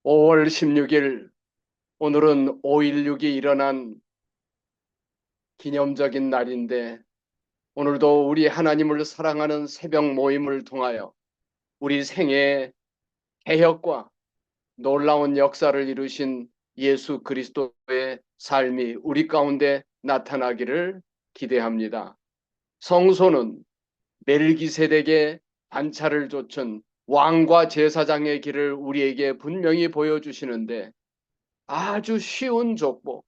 5월 16일, 오늘은 5.16이 일어난 기념적인 날인데, 오늘도 우리 하나님을 사랑하는 새벽 모임을 통하여 우리 생애의 개혁과 놀라운 역사를 이루신 예수 그리스도의 삶이 우리 가운데 나타나기를 기대합니다. 성소는 멜기세덱의 반차를 좇은 왕과 제사장의 길을 우리에게 분명히 보여주시는데, 아주 쉬운 족보,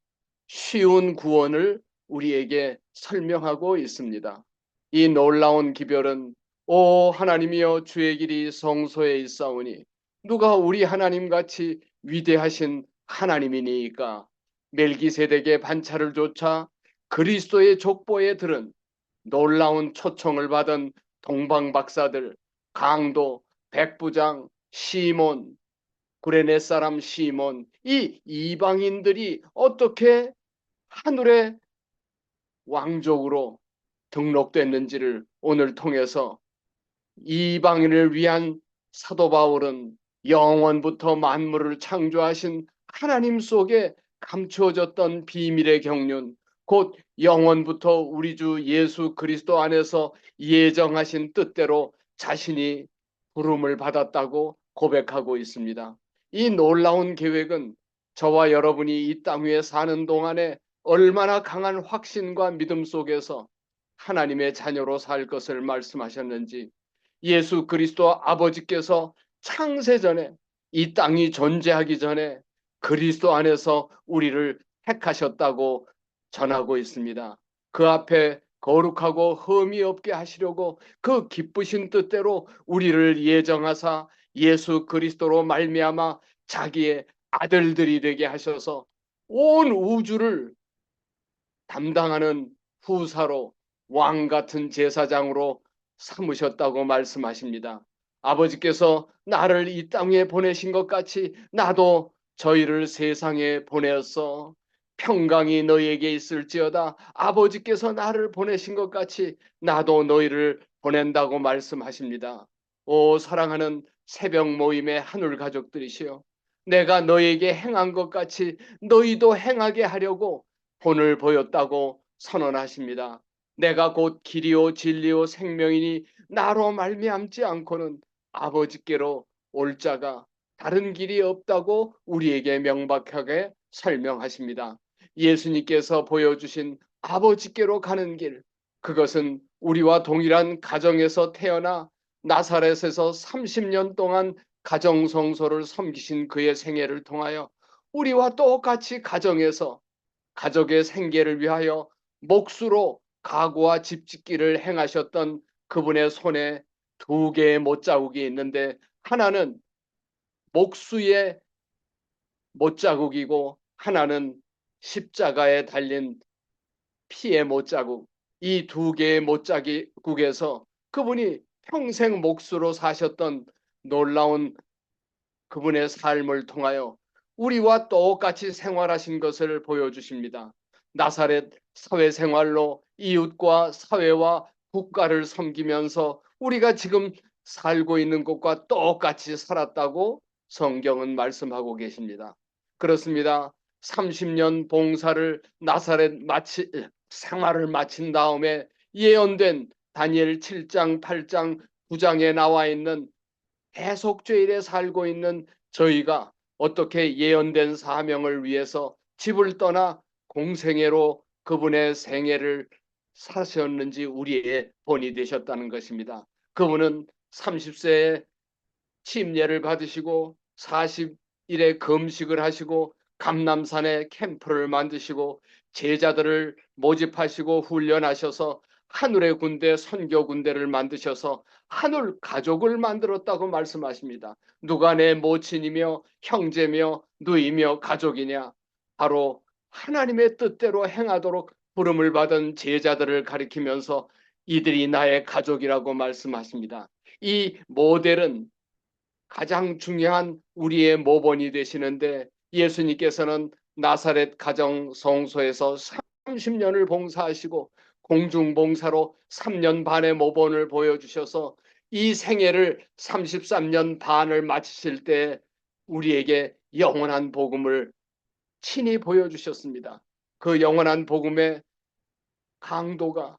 쉬운 구원을 우리에게 설명하고 있습니다. 이 놀라운 기별은 오 하나님이여 주의 길이 성소에 있사오니 누가 우리 하나님같이 위대하신 하나님이니까. 멜기세덱의 반차를 좇아 그리스도의 족보에 들은 놀라운 초청을 받은 동방 박사들, 강도, 백부장, 시몬, 구레네 사람 시몬, 이 이방인들이 어떻게 하늘의 왕족으로 등록됐는지를 오늘 통해서 이방인을 위한 사도 바울은 영원부터 만물을 창조하신 하나님 속에 감추어졌던 비밀의 경륜, 곧 영원부터 우리 주 예수 그리스도 안에서 예정하신 뜻대로 자신이 부름을 받았다고 고백하고 있습니다. 이 놀라운 계획은 저와 여러분이 이 땅 위에 사는 동안에 얼마나 강한 확신과 믿음 속에서 하나님의 자녀로 살 것을 말씀하셨는지, 예수 그리스도 아버지께서 창세전에, 이 땅이 존재하기 전에 그리스도 안에서 우리를 택하셨다고 전하고 있습니다. 그 앞에 거룩하고 흠이 없게 하시려고 그 기쁘신 뜻대로 우리를 예정하사 예수 그리스도로 말미암아 자기의 아들들이 되게 하셔서 온 우주를 담당하는 후사로, 왕 같은 제사장으로 삼으셨다고 말씀하십니다. 아버지께서 나를 이 땅에 보내신 것 같이 나도 저희를 세상에 보내었어. 평강이 너희에게 있을지어다. 아버지께서 나를 보내신 것 같이 나도 너희를 보낸다고 말씀하십니다. 오 사랑하는 새벽 모임의 하늘 가족들이시여, 내가 너희에게 행한 것 같이 너희도 행하게 하려고 본을 보였다고 선언하십니다. 내가 곧 길이요 진리요 생명이니 나로 말미암지 않고는 아버지께로 올 자가 다른 길이 없다고 우리에게 명백하게 설명하십니다. 예수님께서 보여주신 아버지께로 가는 길, 그것은 우리와 동일한 가정에서 태어나 나사렛에서 30년 동안 가정성소를 섬기신 그의 생애를 통하여 우리와 똑같이 가정에서 가족의 생계를 위하여 몫으로 가구와 집짓기를 행하셨던 그분의 손에 두 개의 못자국이 있는데, 하나는 목수의 못자국이고 하나는 십자가에 달린 피의 못자국. 이 두 개의 못자국에서 그분이 평생 몫으로 사셨던 놀라운 그분의 삶을 통하여 우리와 똑같이 생활하신 것을 보여주십니다. 나사렛 사회생활로 이웃과 사회와 국가를 섬기면서 우리가 지금 살고 있는 것과 똑같이 살았다고 성경은 말씀하고 계십니다. 그렇습니다. 30년 봉사를 나사렛 생활을 마친 다음에 예언된 다니엘 7장, 8장, 9장에 나와 있는 해속죄일에 살고 있는 저희가 어떻게 예언된 사명을 위해서 집을 떠나 공생애로 그분의 생애를 사셨는지 우리의 본이 되셨다는 것입니다. 그분은 30세에 침례를 받으시고 40일의 금식을 하시고 감람산에 캠프를 만드시고 제자들을 모집하시고 훈련하셔서 하늘의 군대, 선교 군대를 만드셔서 하늘 가족을 만들었다고 말씀하십니다. 누가 내 모친이며 형제며 누이며 가족이냐? 바로 하나님의 뜻대로 행하도록 부름을 받은 제자들을 가리키면서 이들이 나의 가족이라고 말씀하십니다. 이 모델은 가장 중요한 우리의 모본이 되시는데, 예수님께서는 나사렛 가정 성소에서 30년을 봉사하시고 공중봉사로 3년 반의 모본을 보여주셔서 이 생애를 33년 반을 마치실 때 우리에게 영원한 복음을 친히 보여주셨습니다. 그 영원한 복음의 강도가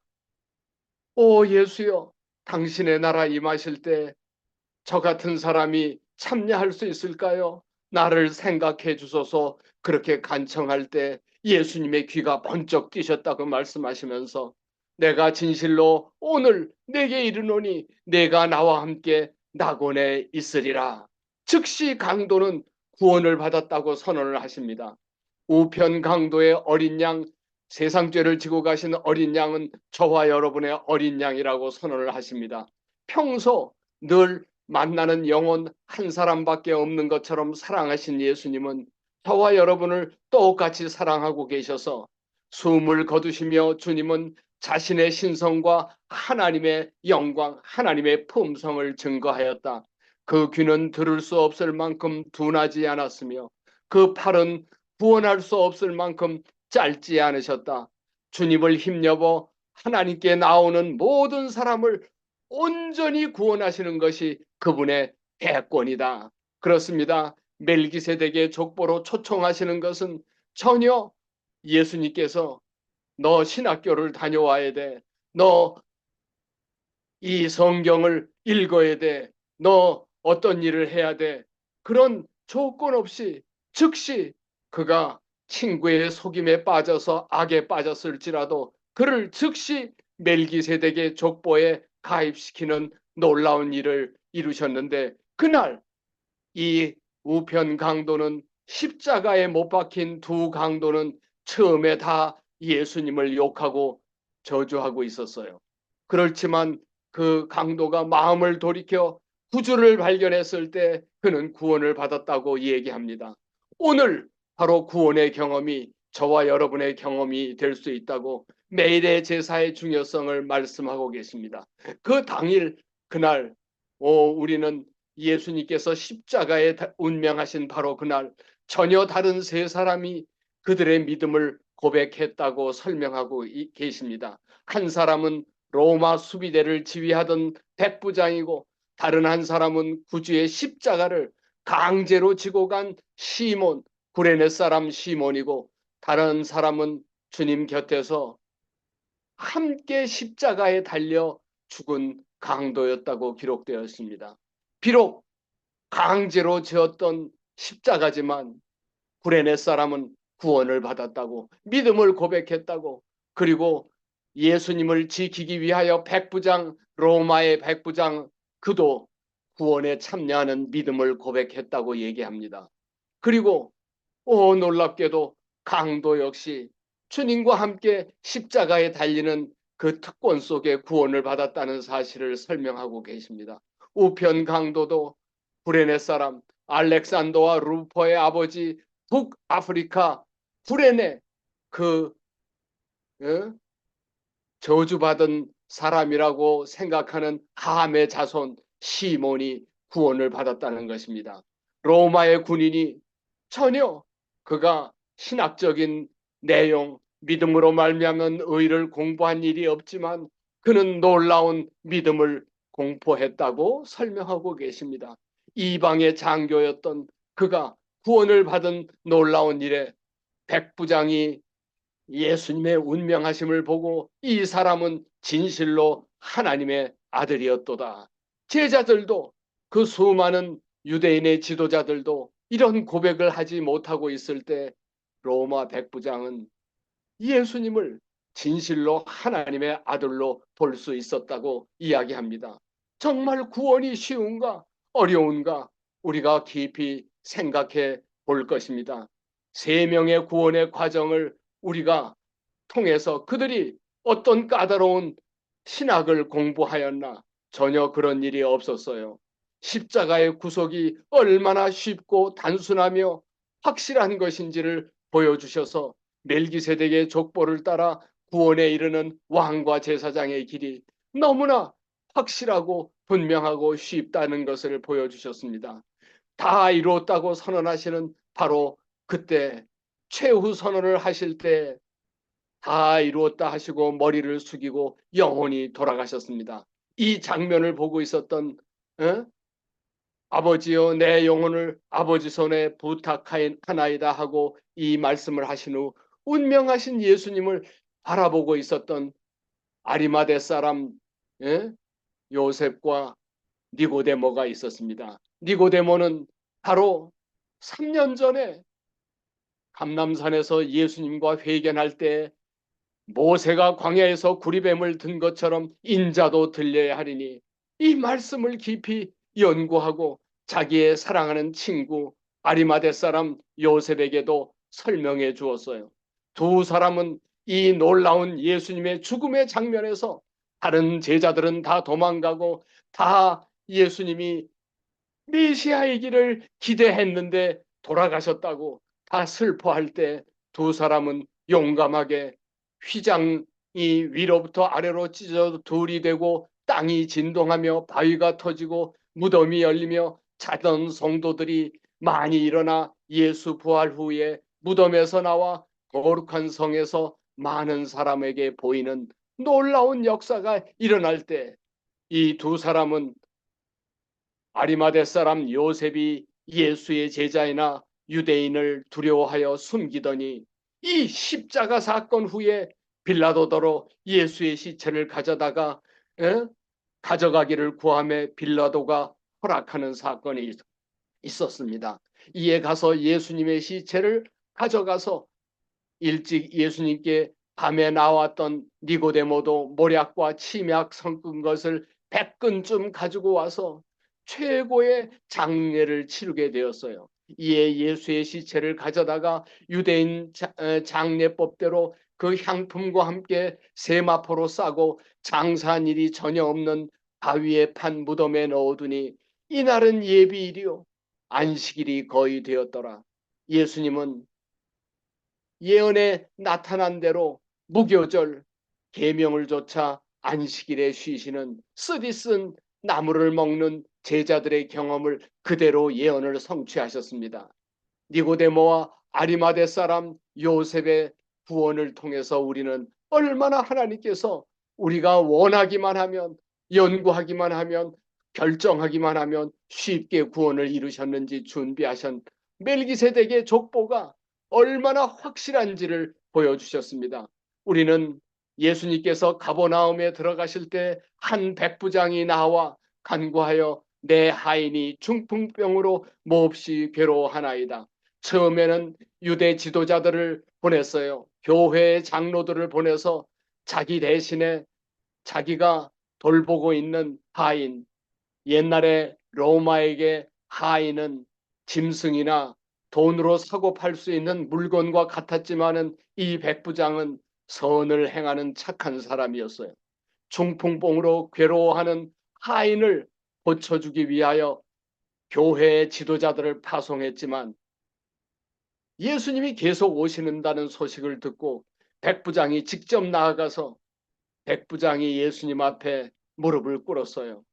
오 예수여 당신의 나라 임하실 때 저 같은 사람이 참여할 수 있을까요? 나를 생각해 주소서. 그렇게 간청할 때 예수님의 귀가 번쩍 뛰셨다고 말씀하시면서 내가 진실로 오늘 내게 이르노니 내가 나와 함께 낙원에 있으리라. 즉시 강도는 구원을 받았다고 선언을 하십니다. 우편 강도의 어린 양, 세상 죄를 지고 가신 어린 양은 저와 여러분의 어린 양이라고 선언을 하십니다. 평소 늘 만나는 영혼 한 사람밖에 없는 것처럼 사랑하신 예수님은 저와 여러분을 똑같이 사랑하고 계셔서 숨을 거두시며 주님은 자신의 신성과 하나님의 영광, 하나님의 품성을 증거하였다. 그 귀는 들을 수 없을 만큼 둔하지 않았으며 그 팔은 구원할 수 없을 만큼 짧지 않으셨다. 주님을 힘입어 하나님께 나오는 모든 사람을 온전히 구원하시는 것이 그분의 대권이다. 그렇습니다. 멜기세덱의 족보로 초청하시는 것은 전혀 예수님께서 너 신학교를 다녀와야 돼. 너 이 성경을 읽어야 돼. 너 어떤 일을 해야 돼. 그런 조건 없이 즉시 그가 친구의 속임에 빠져서 악에 빠졌을지라도 그를 즉시 멜기세덱의 족보에 가입시키는 놀라운 일을 이루셨는데 그날 이 우편 강도는 십자가에 못 박힌 두 강도는 처음에 다 예수님을 욕하고 저주하고 있었어요. 그렇지만 그 강도가 마음을 돌이켜 구주를 발견했을 때 그는 구원을 받았다고 얘기합니다. 오늘 바로 구원의 경험이 저와 여러분의 경험이 될 수 있다고 매일의 제사의 중요성을 말씀하고 계십니다. 그 당일 그날 우리는 예수님께서 십자가에 운명하신 바로 그날 전혀 다른 세 사람이 그들의 믿음을 고백했다고 설명하고 계십니다. 한 사람은 로마 수비대를 지휘하던 백부장이고 다른 한 사람은 구주의 십자가를 강제로 지고 간 시몬, 구레네 사람 시몬이고 다른 사람은 주님 곁에서 함께 십자가에 달려 죽은 강도였다고 기록되어 있습니다. 비록 강제로 지었던 십자가지만 구레네 사람은 구원을 받았다고 믿음을 고백했다고 그리고 예수님을 지키기 위하여 백부장 로마의 백부장 그도 구원에 참여하는 믿음을 고백했다고 얘기합니다. 그리고 놀랍게도 강도 역시 주님과 함께 십자가에 달리는 그 특권 속에 구원을 받았다는 사실을 설명하고 계십니다. 우편 강도도 구레네 사람 알렉산더와 루퍼의 아버지 북아프리카 구레네 그 어? 저주받은 사람이라고 생각하는 함의 자손 시몬이 구원을 받았다는 것입니다. 로마의 군인이 전혀 그가 신학적인 내용, 믿음으로 말미암은 의를 공부한 일이 없지만 그는 놀라운 믿음을 공포했다고 설명하고 계십니다. 이방의 장교였던 그가 구원을 받은 놀라운 일에 백부장이 예수님의 운명하심을 보고 이 사람은 진실로 하나님의 아들이었도다. 제자들도 그 수많은 유대인의 지도자들도 이런 고백을 하지 못하고 있을 때 로마 백부장은 예수님을 진실로 하나님의 아들로 볼 수 있었다고 이야기합니다. 정말 구원이 쉬운가 어려운가 우리가 깊이 생각해 볼 것입니다. 세 명의 구원의 과정을 우리가 통해서 그들이 어떤 까다로운 신학을 공부하였나 전혀 그런 일이 없었어요. 십자가의 구속이 얼마나 쉽고 단순하며 확실한 것인지를 보여주셔서 멜기세덱의 족보를 따라 구원에 이르는 왕과 제사장의 길이 너무나 확실하고 분명하고 쉽다는 것을 보여주셨습니다. 다 이루었다고 선언하시는 바로 그때 최후 선언을 하실 때 다 이루었다 하시고 머리를 숙이고 영혼이 돌아가셨습니다. 이 장면을 보고 있었던 아버지여 내 영혼을 아버지 손에 부탁하나이다 하고 이 말씀을 하신 후 운명하신 예수님을 바라보고 있었던 아리마대 사람 예? 요셉과 니고데모가 있었습니다. 니고데모는 바로 3년 전에 감람산에서 예수님과 회견할 때 모세가 광야에서 구리뱀을 든 것처럼 인자도 들려야 하리니 이 말씀을 깊이 연구하고 자기의 사랑하는 친구 아리마대 사람 요셉에게도 설명해 주었어요. 두 사람은 이 놀라운 예수님의 죽음의 장면에서 다른 제자들은 다 도망가고 다 예수님이 메시아이기를 기대했는데 돌아가셨다고 다 슬퍼할 때 두 사람은 용감하게 휘장이 위로부터 아래로 찢어 둘이 되고 땅이 진동하며 바위가 터지고 무덤이 열리며 자던 성도들이 많이 일어나 예수 부활 후에 무덤에서 나와 거룩한 성에서 많은 사람에게 보이는 놀라운 역사가 일어날 때 이 두 사람은 아리마대 사람 요셉이 예수의 제자이나 유대인을 두려워하여 숨기더니 이 십자가 사건 후에 빌라도더러 예수의 시체를 가져다가 가져가기를 구하며 빌라도가 허락하는 사건이 있었습니다. 이에 가서 예수님의 시체를 가져가서 일찍 예수님께 밤에 나왔던 니고데모도 모략과 침약 섞은 것을 100근쯤 가지고 와서 최고의 장례를 치르게 되었어요. 이에 예수의 시체를 가져다가 유대인 장례법대로 그 향품과 함께 세마포로 싸고 장사한 일이 전혀 없는 바위에 판 무덤에 넣어두니 이날은 예비일이요 안식일이 거의 되었더라. 예수님은 예언에 나타난 대로 무교절 계명을 조차 안식일에 쉬시는 쓰디쓴 나무를 먹는 제자들의 경험을 그대로 예언을 성취하셨습니다. 니고데모와 아리마대 사람 요셉의 구원을 통해서 우리는 얼마나 하나님께서 우리가 원하기만 하면 연구하기만 하면 결정하기만 하면 쉽게 구원을 이루셨는지 준비하신 멜기세덱의 족보가 얼마나 확실한지를 보여주셨습니다. 우리는 예수님께서 가버나움에 들어가실 때 한 백부장이 나와 간구하여 내 하인이 중풍병으로 몹시 괴로워하나이다. 처음에는 유대 지도자들을 보냈어요. 교회 장로들을 보내서 자기 대신에 자기가 돌보고 있는 하인, 옛날에 로마에게 하인은 짐승이나 돈으로 사고 팔 수 있는 물건과 같았지만은 이 백부장은 선을 행하는 착한 사람이었어요. 중풍병으로 괴로워하는 하인을 고쳐주기 위하여 교회의 지도자들을 파송했지만 예수님이 계속 오시는다는 소식을 듣고 백부장이 직접 나아가서 백부장이 예수님 앞에 무릎을 꿇었어요.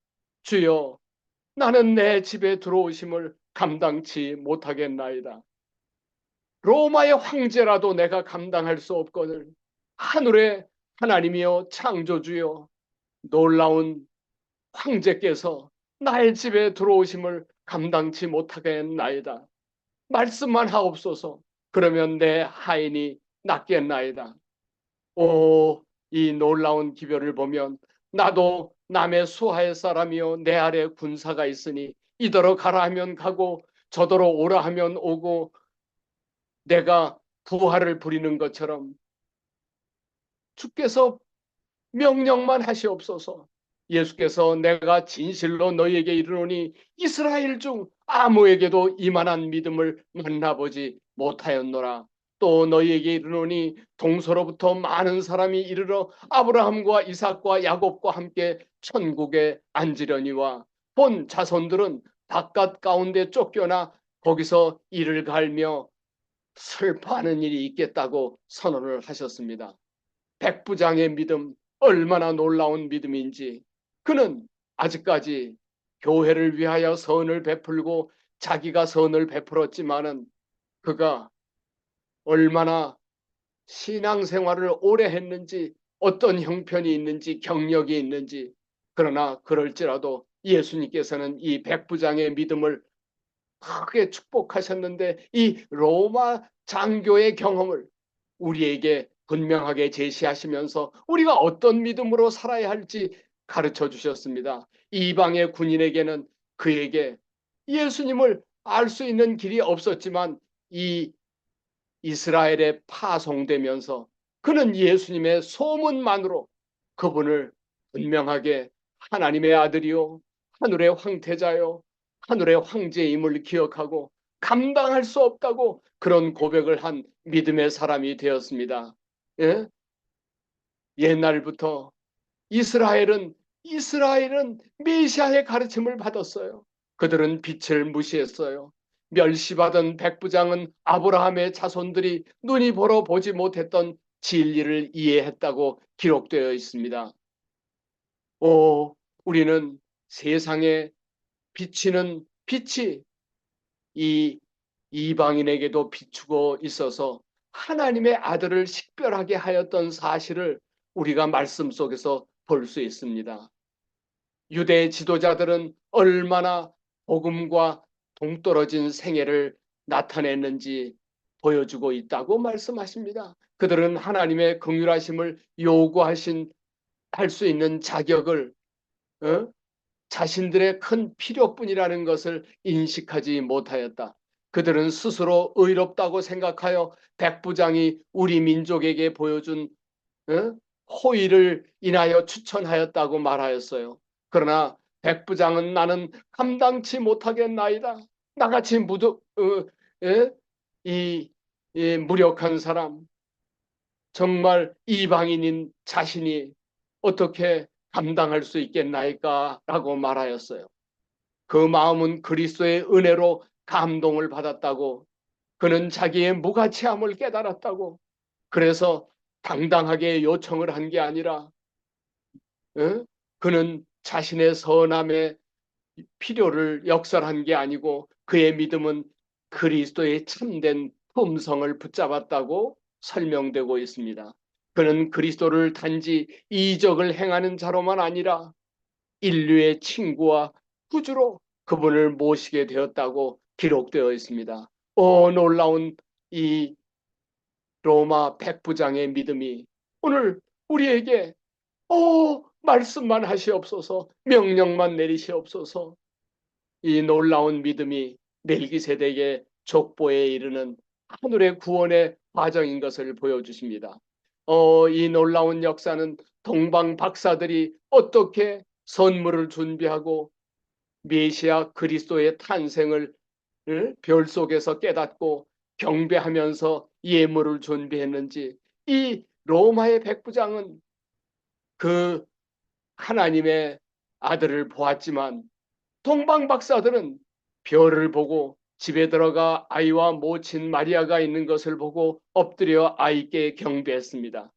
주여, 나는 내 집에 들어오심을 감당치 못하겠나이다. 로마의 황제라도 내가 감당할 수 없거늘 하늘의 하나님이여 창조주여 놀라운 황제께서 나의 집에 들어오심을 감당치 못하겠나이다. 말씀만 하옵소서. 그러면 내 하인이 낫겠나이다. 오, 이 놀라운 기별을 보면 나도 남의 수하의 사람이요 내 아래 군사가 있으니 이더러 가라 하면 가고 저더러 오라 하면 오고 내가 부활을 부리는 것처럼 주께서 명령만 하시옵소서. 예수께서 내가 진실로 너희에게 이르노니 이스라엘 중 아무에게도 이만한 믿음을 만나보지 못하였노라. 또 너희에게 이르노니 동서로부터 많은 사람이 이르러 아브라함과 이삭과 야곱과 함께 천국에 앉으려니와 본 자손들은 바깥 가운데 쫓겨나 거기서 이를 갈며 슬퍼하는 일이 있겠다고 선언을 하셨습니다. 백부장의 믿음 얼마나 놀라운 믿음인지 그는 아직까지 교회를 위하여 선을 베풀고 자기가 선을 베풀었지만은 그가 얼마나 신앙생활을 오래 했는지 어떤 형편이 있는지 경력이 있는지 그러나 그럴지라도 예수님께서는 이 백부장의 믿음을 크게 축복하셨는데 이 로마 장교의 경험을 우리에게 분명하게 제시하시면서 우리가 어떤 믿음으로 살아야 할지 가르쳐 주셨습니다. 이방의 군인에게는 그에게 예수님을 알 수 있는 길이 없었지만 이 이스라엘에 파송되면서 그는 예수님의 소문만으로 그분을 분명하게 하나님의 아들이요 하늘의 황태자요 하늘의 황제임을 기억하고 감당할 수 없다고 그런 고백을 한 믿음의 사람이 되었습니다. 예? 옛날부터 이스라엘은 메시아의 가르침을 받았어요. 그들은 빛을 무시했어요. 멸시받은 백부장은 아브라함의 자손들이 눈이 보러 보지 못했던 진리를 이해했다고 기록되어 있습니다. 우리는 세상에 비치는 빛이 이 이방인에게도 비추고 있어서 하나님의 아들을 식별하게 하였던 사실을 우리가 말씀 속에서 볼 수 있습니다. 유대 지도자들은 얼마나 복음과 동떨어진 생애를 나타냈는지 보여주고 있다고 말씀하십니다. 그들은 하나님의 긍휼하심을 요구하신 할 수 있는 자격을 어? 자신들의 큰 필요뿐이라는 것을 인식하지 못하였다. 그들은 스스로 의롭다고 생각하여 백부장이 우리 민족에게 보여준 어? 호의를 인하여 추천하였다고 말하였어요. 그러나 백부장은 나는 감당치 못하겠나이다. 나같이 예? 이 무력한 사람, 정말 이방인인 자신이 어떻게 감당할 수 있겠나이까? 라고 말하였어요. 그 마음은 그리스도의 은혜로 감동을 받았다고, 그는 자기의 무가치함을 깨달았다고, 그래서 당당하게 요청을 한 게 아니라 그는 자신의 선함의 필요를 역설한 게 아니고 그의 믿음은 그리스도의 참된 품성을 붙잡았다고 설명되고 있습니다. 그는 그리스도를 단지 이적을 행하는 자로만 아니라 인류의 친구와 구주로 그분을 모시게 되었다고 기록되어 있습니다. 놀라운 이 로마 백부장의 믿음이 오늘 우리에게 말씀만 하시옵소서, 명령만 내리시옵소서. 이 놀라운 믿음이 멜기세덱의 족보에 이르는 하늘의 구원의 과정인 것을 보여주십니다. 이 놀라운 역사는 동방 박사들이 어떻게 선물을 준비하고 메시아 그리스도의 탄생을 별 속에서 깨닫고 경배하면서 예물을 준비했는지 이 로마의 백부장은 그 하나님의 아들을 보았지만 동방 박사들은 별을 보고 집에 들어가 아이와 모친 마리아가 있는 것을 보고 엎드려 아이께 경배했습니다.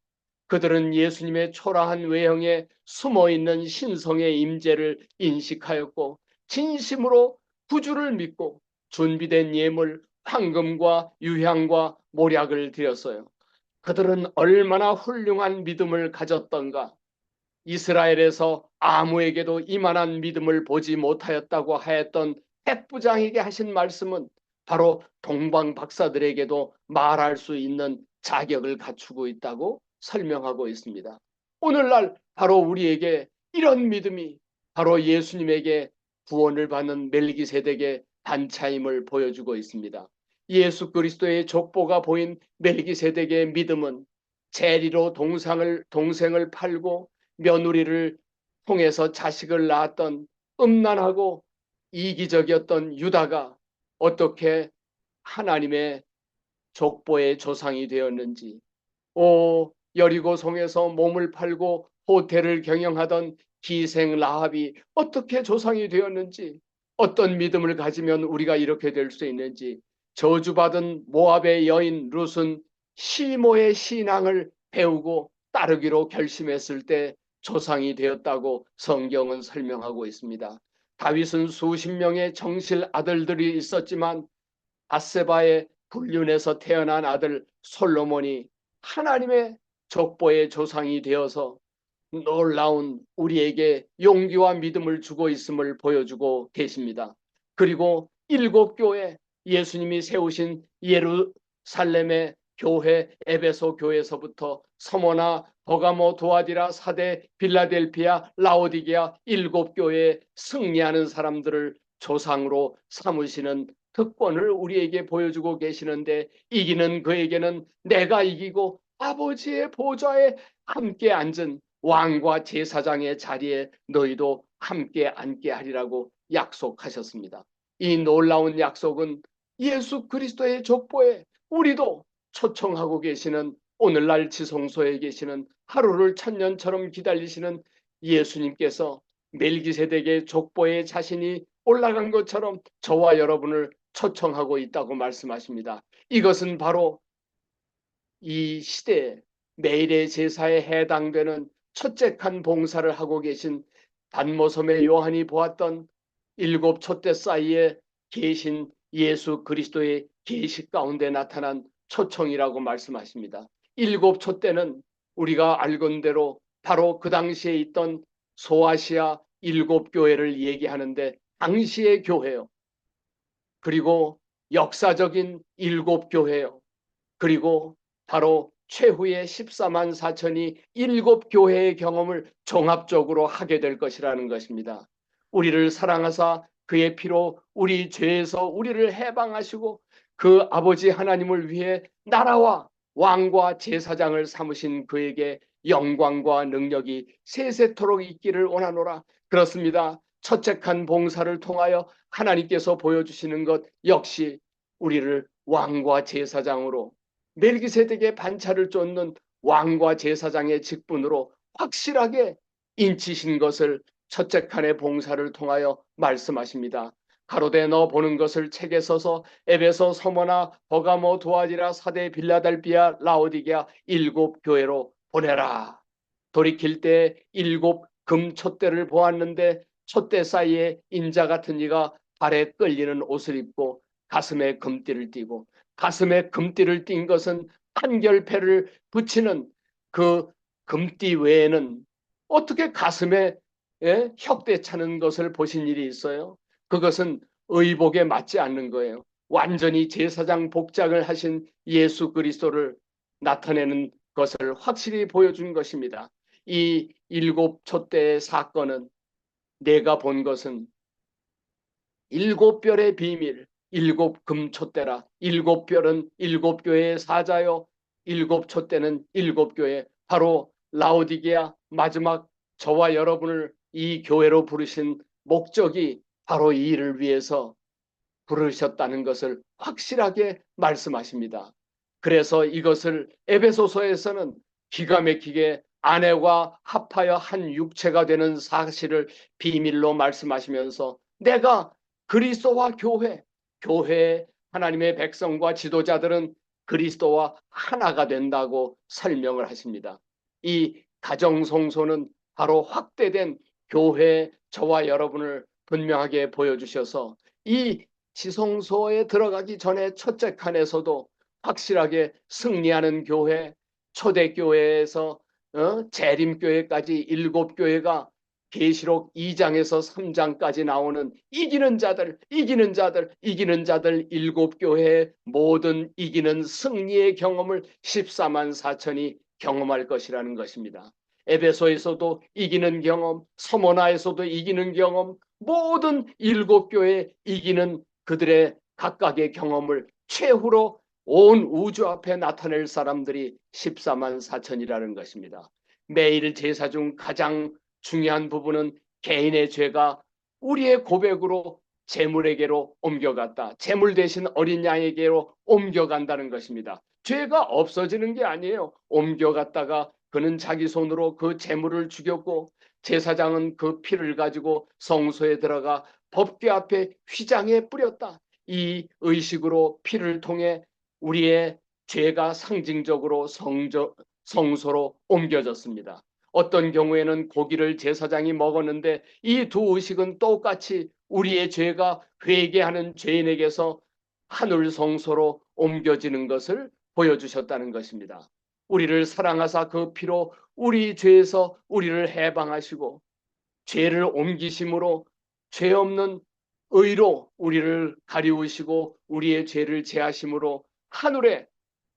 그들은 예수님의 초라한 외형에 숨어있는 신성의 임재를 인식하였고 진심으로 구주를 믿고 준비된 예물 황금과 유향과 몰약을 드렸어요. 그들은 얼마나 훌륭한 믿음을 가졌던가. 이스라엘에서 아무에게도 이만한 믿음을 보지 못하였다고 하였던 백부장에게 하신 말씀은 바로 동방 박사들에게도 말할 수 있는 자격을 갖추고 있다고 설명하고 있습니다. 오늘날 바로 우리에게 이런 믿음이 바로 예수님에게 구원을 받는 멜기세덱의 반차임을 보여주고 있습니다. 예수 그리스도의 족보가 보인 멜기세덱의 믿음은 재리로 동생을 팔고 며느리를 통해서 자식을 낳았던 음란하고 이기적이었던 유다가 어떻게 하나님의 족보의 조상이 되었는지, 여리고성에서 몸을 팔고 호텔을 경영하던 기생 라합이 어떻게 조상이 되었는지, 어떤 믿음을 가지면 우리가 이렇게 될 수 있는지, 저주받은 모압의 여인 룻은 시모의 신앙을 배우고 따르기로 결심했을 때 조상이 되었다고 성경은 설명하고 있습니다. 다윗은 수십 명의 정실 아들들이 있었지만 밧세바의 불륜에서 태어난 아들 솔로몬이 하나님의 족보의 조상이 되어서 놀라운 우리에게 용기와 믿음을 주고 있음을 보여주고 계십니다. 그리고 일곱 교회, 예수님이 세우신 예루살렘의 교회, 에베소 교회에서부터 서머나, 버가모, 도아디라, 사대, 빌라델피아, 라오디게아 일곱 교회에 승리하는 사람들을 조상으로 삼으시는 특권을 우리에게 보여주고 계시는데, 이기는 그에게는 내가 이기고 아버지의 보좌에 함께 앉은 왕과 제사장의 자리에 너희도 함께 앉게 하리라고 약속하셨습니다. 이 놀라운 약속은 예수 그리스도의 족보에 우리도 초청하고 계시는, 오늘날 지성소에 계시는, 하루를 천년처럼 기다리시는 예수님께서 멜기세덱의 족보에 자신이 올라간 것처럼 저와 여러분을 초청하고 있다고 말씀하십니다. 이것은 바로 이 시대에 매일의 제사에 해당되는 첫째 칸 봉사를 하고 계신 단모섬의 요한이 보았던 일곱 촛대 사이에 계신 예수 그리스도의 계시 가운데 나타난 초청이라고 말씀하십니다. 일곱 촛대는 우리가 알건대로 바로 그 당시에 있던 소아시아 일곱 교회를 얘기하는데, 당시의 교회요. 그리고 역사적인 일곱 교회요. 그리고 바로 최후의 14만 4천이 일곱 교회의 경험을 종합적으로 하게 될 것이라는 것입니다. 우리를 사랑하사 그의 피로 우리 죄에서 우리를 해방하시고 그 아버지 하나님을 위해 나라와 왕과 제사장을 삼으신 그에게 영광과 능력이 세세토록 있기를 원하노라. 그렇습니다. 첫째 칸 봉사를 통하여 하나님께서 보여주시는 것 역시 우리를 왕과 제사장으로, 멜기세덱의 반차를 쫓는 왕과 제사장의 직분으로 확실하게 인치신 것을 첫째 칸의 봉사를 통하여 말씀하십니다. 가로되 너 보는 것을 책에 써서 에베소, 서머나, 버가모, 도아디라, 사대, 빌라델비아, 라오디게아 일곱 교회로 보내라. 돌이킬 때 일곱 금 촛대를 보았는데, 촛대 사이에 인자 같은 이가 발에 끌리는 옷을 입고 가슴에 금띠를 띠고, 가슴에 금띠를 띈 것은 판결패를 붙이는 그 금띠 외에는 어떻게 가슴에 혁대 차는 것을 보신 일이 있어요? 그것은 의복에 맞지 않는 거예요. 완전히 제사장 복장을 하신 예수 그리스도를 나타내는 것을 확실히 보여준 것입니다. 이 일곱 촛대의 사건은, 내가 본 것은 일곱 별의 비밀, 일곱 금촛대라. 일곱 별은 일곱 교회의 사자요, 일곱 촛대는 일곱 교회, 바로 라오디게아 마지막 저와 여러분을 이 교회로 부르신 목적이 바로 이 일을 위해서 부르셨다는 것을 확실하게 말씀하십니다. 그래서 이것을 에베소서에서는 기가 막히게 아내와 합하여 한 육체가 되는 사실을 비밀로 말씀하시면서, 내가 그리스도와 교회 하나님의 백성과 지도자들은 그리스도와 하나가 된다고 설명을 하십니다. 이 가정성소는 바로 확대된 교회, 저와 여러분을 분명하게 보여주셔서 이 지성소에 들어가기 전에 첫째 칸에서도 확실하게 승리하는 교회, 초대교회에서 재림교회까지 일곱 교회가 계시록 2장에서 3장까지 나오는 이기는 자들, 이기는 자들, 이기는 자들 일곱 교회의 모든 이기는 승리의 경험을 14만 4천이 경험할 것이라는 것입니다. 에베소에서도 이기는 경험, 서머나에서도 이기는 경험, 모든 일곱 교회 이기는 그들의 각각의 경험을 최후로 온 우주 앞에 나타낼 사람들이 14만 4천이라는 것입니다. 매일 제사 중 가장 중요한 부분은 개인의 죄가 우리의 고백으로 재물에게로 옮겨갔다. 재물 대신 어린 양에게로 옮겨간다는 것입니다. 죄가 없어지는 게 아니에요. 옮겨갔다가 그는 자기 손으로 그 재물을 죽였고, 제사장은 그 피를 가지고 성소에 들어가 법궤 앞에 휘장에 뿌렸다. 이 의식으로 피를 통해 우리의 죄가 상징적으로 성소로 옮겨졌습니다. 어떤 경우에는 고기를 제사장이 먹었는데, 이 두 의식은 똑같이 우리의 죄가 회개하는 죄인에게서 하늘 성소로 옮겨지는 것을 보여주셨다는 것입니다. 우리를 사랑하사 그 피로 우리 죄에서 우리를 해방하시고 죄를 옮기심으로 죄 없는 의로 우리를 가리우시고 우리의 죄를 제하심으로 하늘의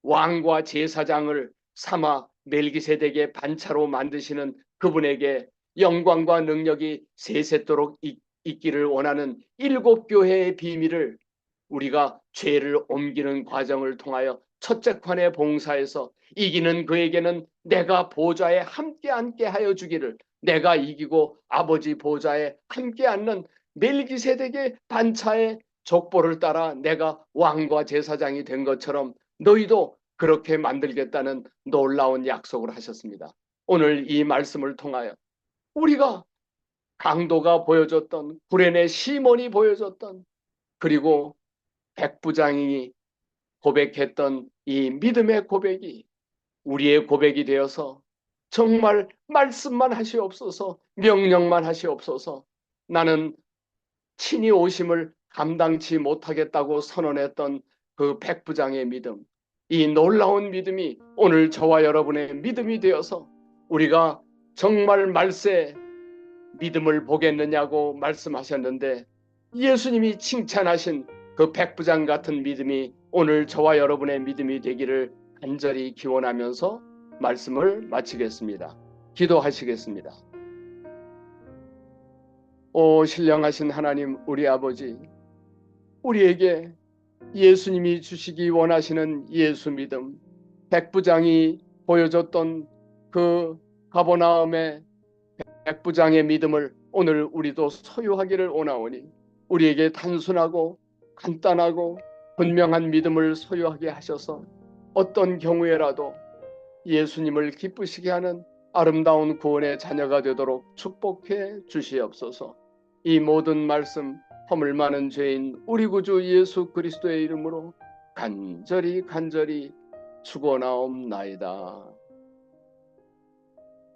왕과 제사장을 삼아 멜기세덱의 반차로 만드시는 그분에게 영광과 능력이 세세토록 있기를 원하는 일곱 교회의 비밀을 우리가 죄를 옮기는 과정을 통하여 첫째 칸의 봉사에서 이기는 그에게는 내가 보좌에 함께 앉게 하여 주기를, 내가 이기고 아버지 보좌에 함께 앉는 멜기세덱의 반차의 족보를 따라 내가 왕과 제사장이 된 것처럼 너희도 그렇게 만들겠다는 놀라운 약속을 하셨습니다. 오늘 이 말씀을 통하여 우리가 강도가 보여줬던, 구레네 시몬이 보여줬던, 그리고 백부장이 고백했던 이 믿음의 고백이 우리의 고백이 되어서 정말 말씀만 하시옵소서, 명령만 하시옵소서, 나는 친히 오심을 감당치 못하겠다고 선언했던 그 백부장의 믿음, 이 놀라운 믿음이 오늘 저와 여러분의 믿음이 되어서 우리가 정말 말세 믿음을 보겠느냐고 말씀하셨는데 예수님이 칭찬하신 그 백부장 같은 믿음이 오늘 저와 여러분의 믿음이 되기를 간절히 기원하면서 말씀을 마치겠습니다. 기도하시겠습니다. 오 신령하신 하나님, 우리 아버지, 우리에게 예수님이 주시기 원하시는 예수 믿음, 백부장이 보여줬던 그 가버나움의 백부장의 믿음을 오늘 우리도 소유하기를 원하오니 우리에게 단순하고 간단하고 분명한 믿음을 소유하게 하셔서 어떤 경우에라도 예수님을 기쁘시게 하는 아름다운 구원의 자녀가 되도록 축복해 주시옵소서. 이 모든 말씀 허물 많은 죄인 우리 구주 예수 그리스도의 이름으로 간절히 축원하옵나이다.